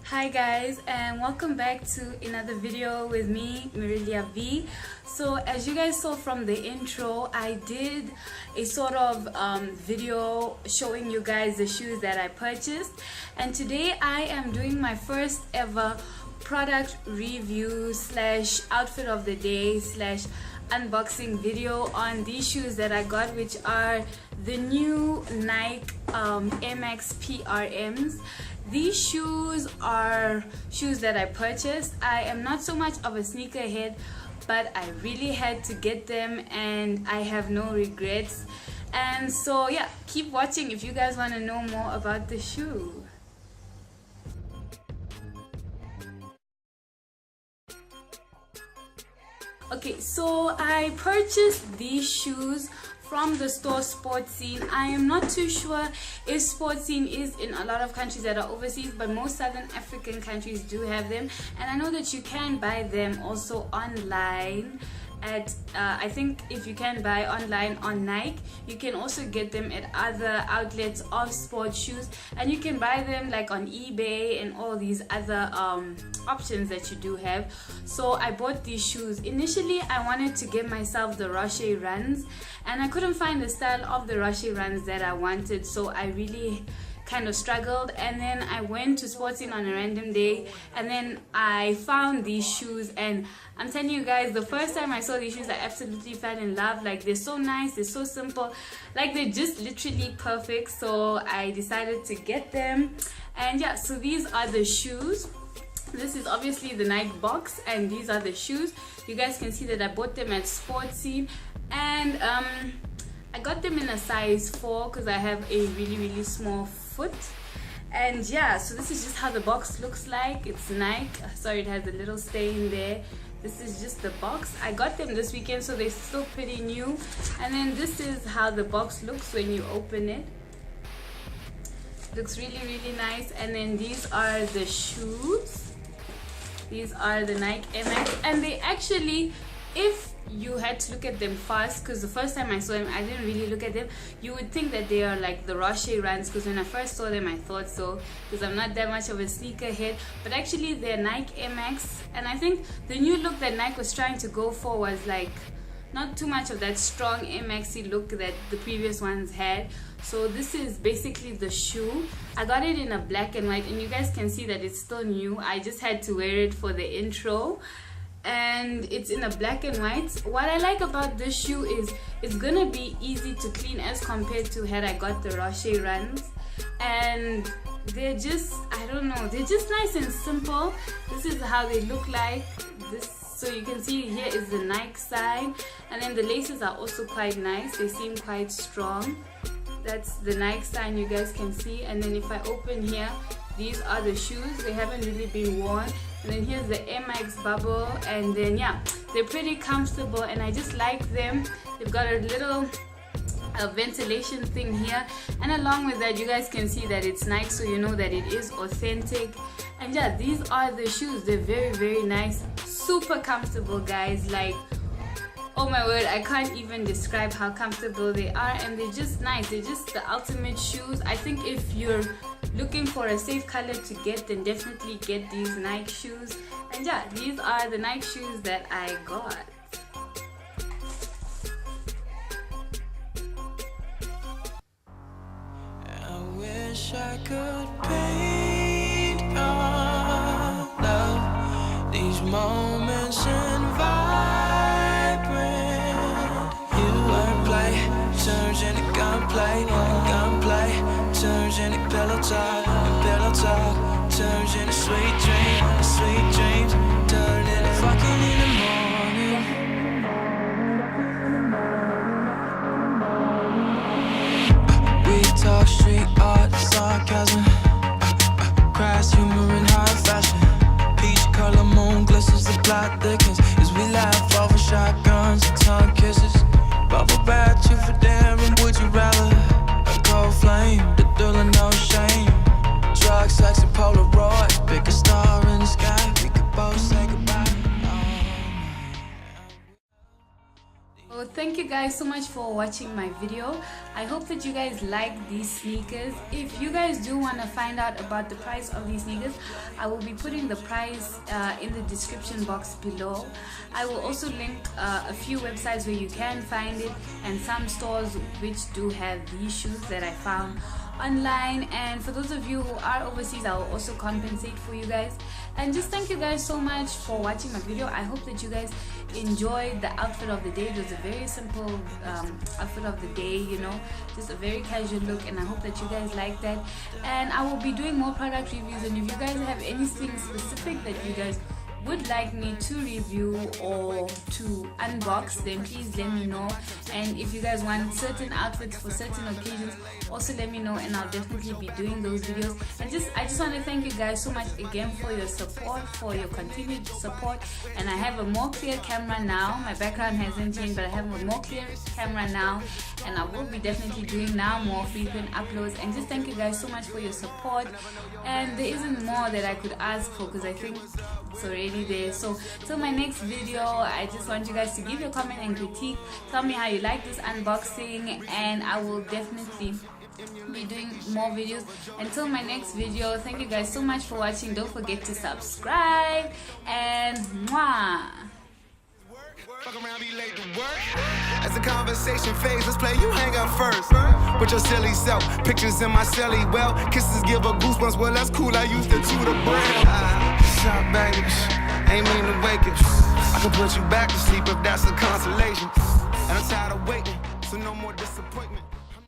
Hi guys, and welcome back to another video with me, Mirilia V. So as you guys saw from the intro, I did a sort of video showing you guys the shoes that I purchased, and today I am doing my first ever product review slash outfit of the day slash unboxing video on these shoes that I got, which are the new Nike Air Max PRMs. These shoes are shoes that I purchased. I am not so much of a sneakerhead, but I really had to get them and I have no regrets. And so yeah, keep watching if you guys want to know more about the shoe. Okay, so I purchased these shoes from the store Sportscene. I am not too sure if Sportscene is in a lot of countries that are overseas, but most Southern African countries do have them, and I know that you can buy them also online at I think if you can buy online on Nike, you can also get them at other outlets of sports shoes, and you can buy them like on eBay and all these other options that you do have. So I bought these shoes. Initially I wanted to get myself the Roche Runs, and I couldn't find the style of the Roche Runs that I wanted, so I really kind of struggled. And then I went to Sportscene on a random day, and then I found these shoes, and I'm telling you guys, the first time I saw these shoes I absolutely fell in love. Like, they're so nice, they're so simple, like they're just literally perfect. So I decided to get them, and yeah, so these are the shoes. This is obviously the Nike box, and these are the shoes. You guys can see that I bought them at Sportscene, and I got them in a size 4 because I have a really small foot. And yeah, so this is just how the box looks like. It's Nike. Sorry, it has a little stain there. This is just the box. I got them this weekend, so they're still pretty new. And then this is how the box looks when you open it. Looks really nice. And then these are the shoes. These are the Nike Air Max, and they actually, if you had to look at them fast, because the first time I saw them I didn't really look at them, you would think that they are like the Roche Runs, because when I first saw them I thought so, because I'm not that much of a sneakerhead, but actually they're Nike Air Max. And I think the new look that Nike was trying to go for was like not too much of that strong Air Maxy look that the previous ones had. So this is basically the shoe. I got it in a black and white, and you guys can see that it's still new. I just had to wear it for the intro, and it's in a black and white. What I like about this shoe is it's gonna be easy to clean as compared to had I got the Roche Runs, and they're just, I don't know, they're just nice and simple. This is how they look like. So you can see here is the Nike side, and then the laces are also quite nice. They seem quite strong. That's the Nike sign, you guys can see. And then if I open here, these are the shoes. They haven't really been worn. And then here's the Air Max bubble, and then yeah, they're pretty comfortable and I just like them. They've got a little ventilation thing here, and along with that you guys can see that it's Nike, so you know that it is authentic. And yeah, these are the shoes. They're very nice, super comfortable, guys. Like, oh my word, I can't even describe how comfortable they are, and they're just nice. They're just the ultimate shoes. I think if you're looking for a safe color to get, then definitely get these Nike shoes. And yeah, these are the Nike shoes that I got. I wish I could paint our love, these moments in vibrant. You wordplay turns into gunplay, gunplay turns into pillow talk, and pillow talk turns sexy Polaroids. Pick a star in the sky, we could both say goodbye. Well, thank you guys so much for watching my video. I hope that you guys like these sneakers. If you guys do want to find out about the price of these sneakers, I will be putting the price in the description box below. I will also link a few websites where you can find it, and some stores which do have these shoes that I found online. And for those of you who are overseas, I will also compensate for you guys. And just thank you guys so much for watching my video. I hope that you guys enjoyed the outfit of the day. It was a very simple outfit of the day, you know, just a very casual look, and I hope that you guys like that. And I will be doing more product reviews, and if you guys have anything specific that you guys would like me to review or to unbox, then please let me know. And if you guys want certain outfits for certain occasions, also let me know, and I'll definitely be doing those videos. And I just want to thank you guys so much again for your support, for your continued support. And I have a more clear camera now. My background hasn't changed, but I have a more clear camera now, and I will be definitely doing now more frequent uploads. And just thank you guys so much for your support. And there isn't more that I could ask for, because I think it's already there. So till my next video, I just want you guys to give your comment and critique, tell me how you like this unboxing, and I will definitely be doing more videos. Until my next video, thank you guys so much for watching. Don't forget to subscribe, and mwah. Fuck around, be late to work. As the conversation fades, let's play you hang up first. With your silly self, pictures in my celly. Well, kisses give her goosebumps. Well, that's cool. I used to chew the brain. What's up, baby? Ain't mean to wake you. I can put you back to sleep if that's a consolation. And I'm tired of waiting, so no more disappointment.